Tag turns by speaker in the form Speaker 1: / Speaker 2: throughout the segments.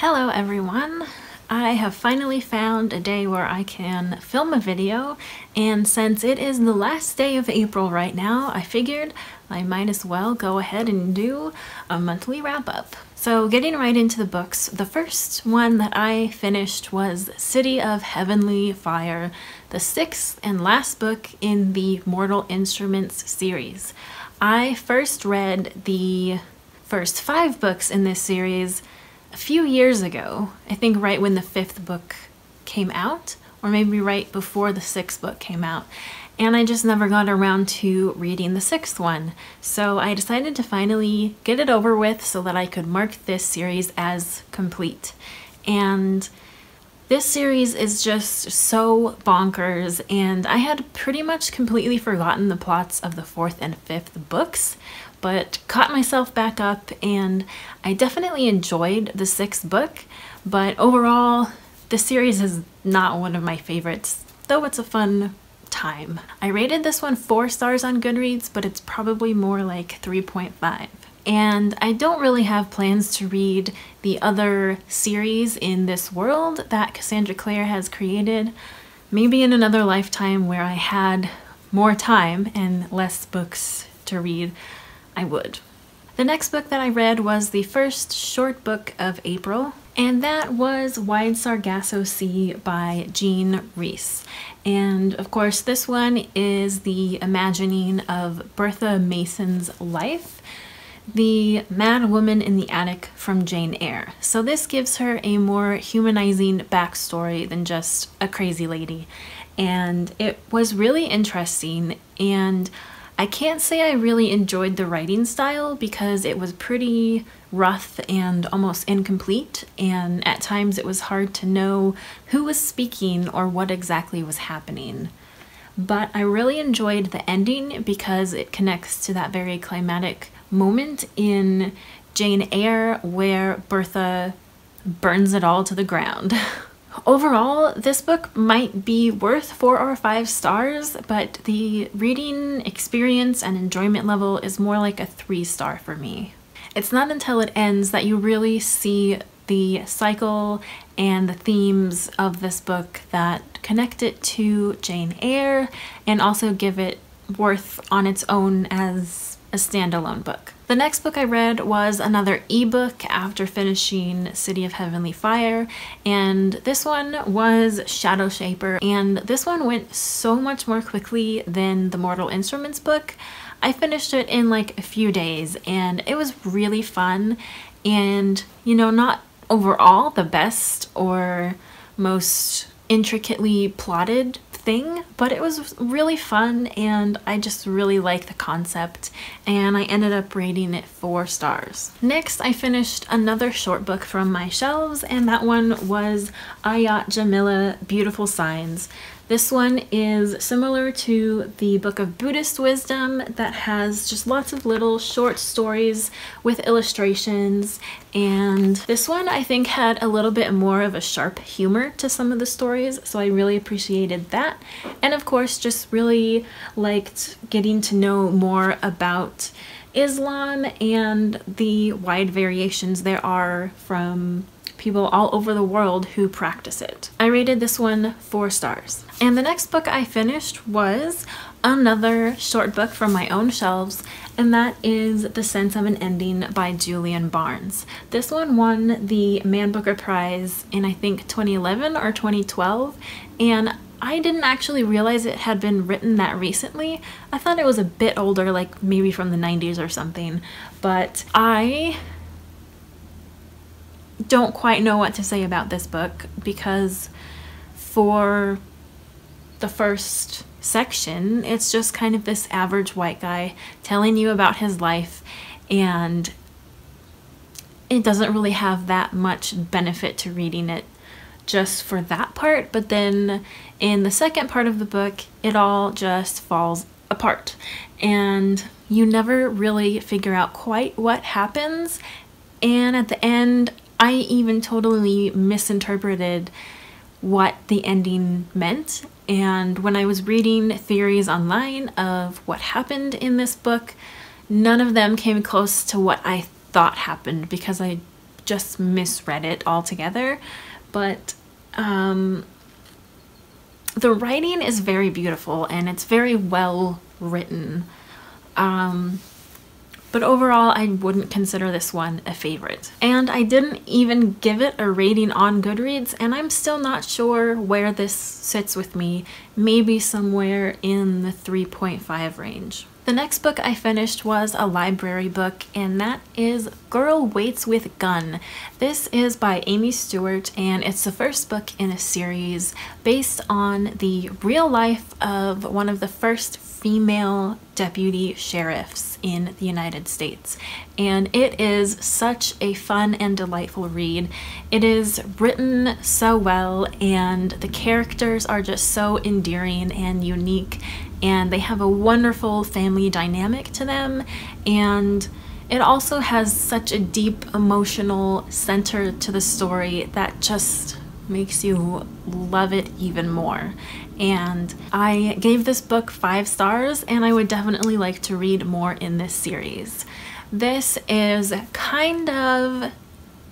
Speaker 1: Hello everyone! I have finally found a day where I can film a video, and since it is the last day of April right now, I figured I might as well go ahead and do a monthly wrap-up. So getting right into the books, the first one that I finished was City of Heavenly Fire, the sixth and last book in the Mortal Instruments series. I first read the first 5 books in this series a few years ago, I think right when the 5th book came out, or maybe right before the 6th book came out, and I just never got around to reading the 6th one. So I decided to finally get it over with so that I could mark this series as complete. And this series is just so bonkers, and I had pretty much completely forgotten the plots of the 4th and 5th books, but caught myself back up, and I definitely enjoyed the 6th book, but overall the series is not one of my favorites, though it's a fun time. I rated this one 4 stars on Goodreads, but it's probably more like 3.5. And I don't really have plans to read the other series in this world that Cassandra Clare has created. Maybe in another lifetime where I had more time and less books to read, I would. The next book that I read was the first short book of April, and that was Wide Sargasso Sea by Jean Rhys. And of course this one is the imagining of Bertha Mason's life, the mad woman in the attic from Jane Eyre. So this gives her a more humanizing backstory than just a crazy lady. And it was really interesting, and I can't say I really enjoyed the writing style because it was pretty rough and almost incomplete, and at times it was hard to know who was speaking or what exactly was happening. But I really enjoyed the ending because it connects to that very climatic moment in Jane Eyre where Bertha burns it all to the ground. Overall, this book might be worth 4 or 5 stars, but the reading experience and enjoyment level is more like a 3-star for me. It's not until it ends that you really see the cycle and the themes of this book that connect it to Jane Eyre and also give it worth on its own as a standalone book. The next book I read was another ebook after finishing City of Heavenly Fire, and this one was Shadow Shaper, and this one went so much more quickly than the Mortal Instruments book. I finished it in like a few days, and it was really fun, and you know, not overall the best or most intricately plotted thing, but it was really fun, and I just really like the concept, and I ended up rating it 4 stars. Next, I finished another short book from my shelves, and that one was Ayat Jamila Beautiful Signs. This one is similar to the Book of Buddhist Wisdom that has just lots of little short stories with illustrations, and this one I think had a little bit more of a sharp humor to some of the stories, so I really appreciated that. And of course just really liked getting to know more about Islam and the wide variations there are from people all over the world who practice it. I rated this one 4 stars. And the next book I finished was another short book from my own shelves, and that is The Sense of an Ending by Julian Barnes. This one won the Man Booker Prize in I think 2011 or 2012, and I didn't actually realize it had been written that recently. I thought it was a bit older, like maybe from the 90s or something, but I don't quite know what to say about this book because for the first section it's just kind of this average white guy telling you about his life, and it doesn't really have that much benefit to reading it just for that part, but then in the second part of the book it all just falls apart and you never really figure out quite what happens, and at the end I even totally misinterpreted what the ending meant, and when I was reading theories online of what happened in this book, none of them came close to what I thought happened because I just misread it altogether. But the writing is very beautiful and it's very well written. But overall, I wouldn't consider this one a favorite. And I didn't even give it a rating on Goodreads, and I'm still not sure where this sits with me. Maybe somewhere in the 3.5 range. The next book I finished was a library book, and that is Girl Waits with Gun. This is by Amy Stewart, and it's the first book in a series based on the real life of one of the first female deputy sheriffs in the United States. And it is such a fun and delightful read. It is written so well, and the characters are just so endearing and unique, and they have a wonderful family dynamic to them, and it also has such a deep emotional center to the story that just makes you love it even more. And I gave this book 5 stars, and I would definitely like to read more in this series. This is kind of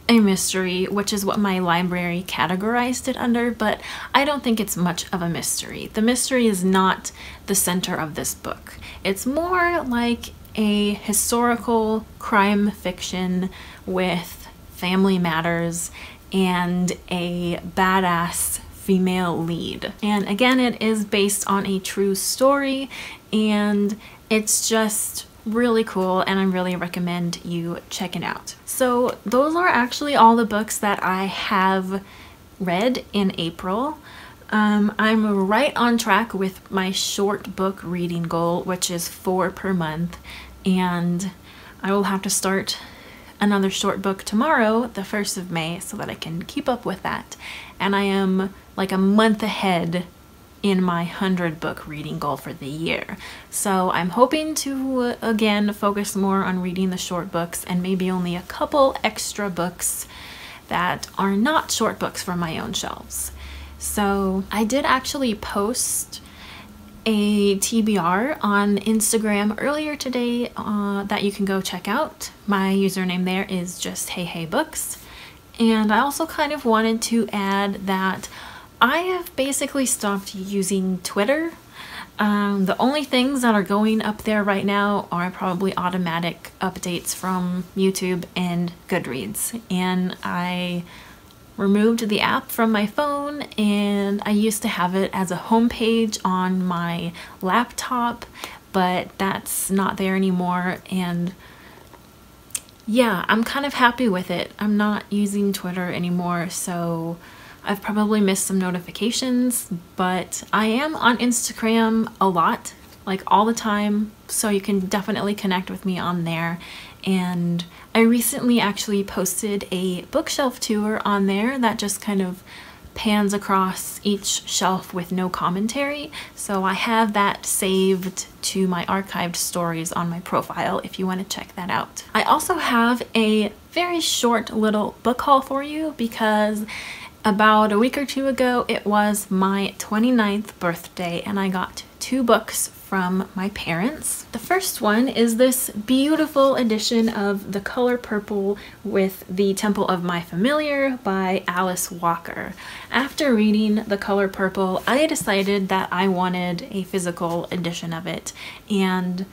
Speaker 1: a mystery, which is what my library categorized it under, but I don't think it's much of a mystery. The mystery is not the center of this book. It's more like a historical crime fiction with family matters and a badass female lead. And again, it is based on a true story, and it's just really cool, and I really recommend you check it out. So those are actually all the books that I have read in April. I'm right on track with my short book reading goal, which is 4 per month, and I will have to start another short book tomorrow, the 1st of May, so that I can keep up with that. And I am like a month ahead in my 100 book reading goal for the year. So I'm hoping to again focus more on reading the short books, and maybe only a couple extra books that are not short books from my own shelves. So I did actually post a TBR on Instagram earlier today that you can go check out. My username there is just heybooks. And I also kind of wanted to add that I have basically stopped using Twitter. The only things that are going up there right now are probably automatic updates from YouTube and Goodreads. And I removed the app from my phone, and I used to have it as a homepage on my laptop, but that's not there anymore. And yeah, I'm kind of happy with it. I'm not using Twitter anymore, so I've probably missed some notifications, but I am on Instagram a lot, like all the time, so you can definitely connect with me on there. And I recently actually posted a bookshelf tour on there that just kind of pans across each shelf with no commentary. So I have that saved to my archived stories on my profile if you want to check that out. I also have a very short little book haul for you, because about a week or 2 ago it was my 29th birthday, and I got 2 books from my parents. The first one is this beautiful edition of The Color Purple with The Temple of My Familiar by Alice Walker. After reading The Color Purple, I decided that I wanted a physical edition of it, and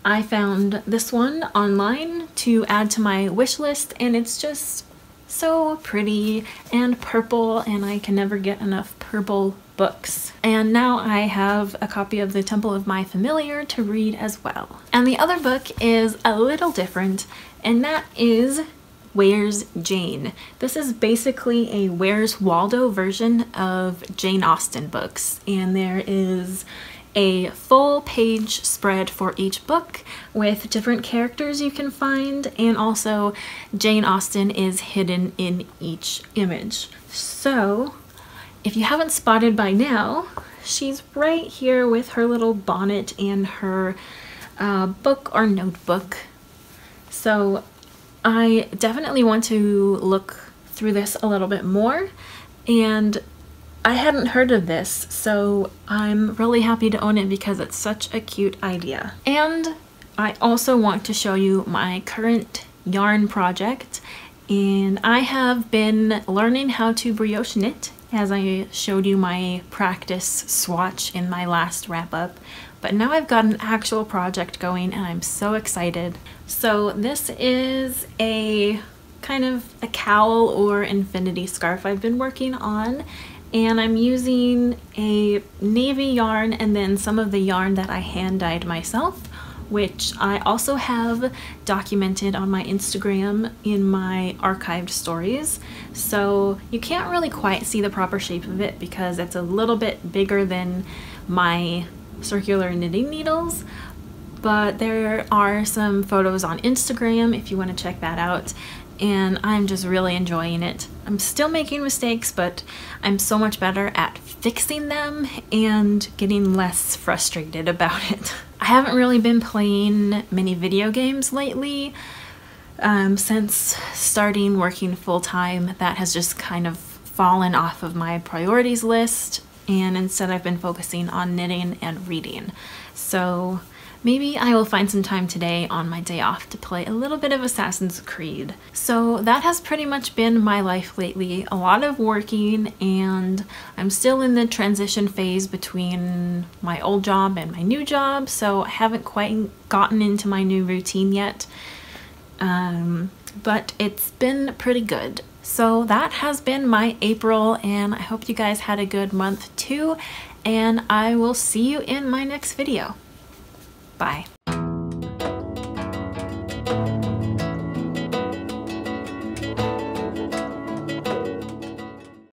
Speaker 1: I found this one online to add to my wish list, and it's just so pretty and purple, and I can never get enough purple books. And now I have a copy of The Temple of My Familiar to read as well. And the other book is a little different, and that is Where's Jane? This is basically a Where's Waldo version of Jane Austen books, and there is a full page spread for each book with different characters you can find, and also Jane Austen is hidden in each image. So if you haven't spotted by now, she's right here with her little bonnet and her book or notebook. So I definitely want to look through this a little bit more, and I hadn't heard of this, so I'm really happy to own it because it's such a cute idea. And I also want to show you my current yarn project, And I have been learning how to brioche knit, as I showed you my practice swatch in my last wrap up. But now I've got an actual project going and I'm so excited. So this is a kind of a cowl or infinity scarf I've been working on, and I'm using a navy yarn and then some of the yarn that I hand dyed myself, which I also have documented on my Instagram in my archived stories. So you can't really quite see the proper shape of it because it's a little bit bigger than my circular knitting needles, but there are some photos on Instagram if you want to check that out, and I'm just really enjoying it. I'm still making mistakes, but I'm so much better at fixing them and getting less frustrated about it. I haven't really been playing many video games lately. Since starting working full-time, that has just kind of fallen off of my priorities list, and instead I've been focusing on knitting and reading. So maybe I will find some time today on my day off to play a little bit of Assassin's Creed. So that has pretty much been my life lately. A lot of working, and I'm still in the transition phase between my old job and my new job, so I haven't quite gotten into my new routine yet. But it's been pretty good. So that has been my April, and I hope you guys had a good month too, and I will see you in my next video. Bye.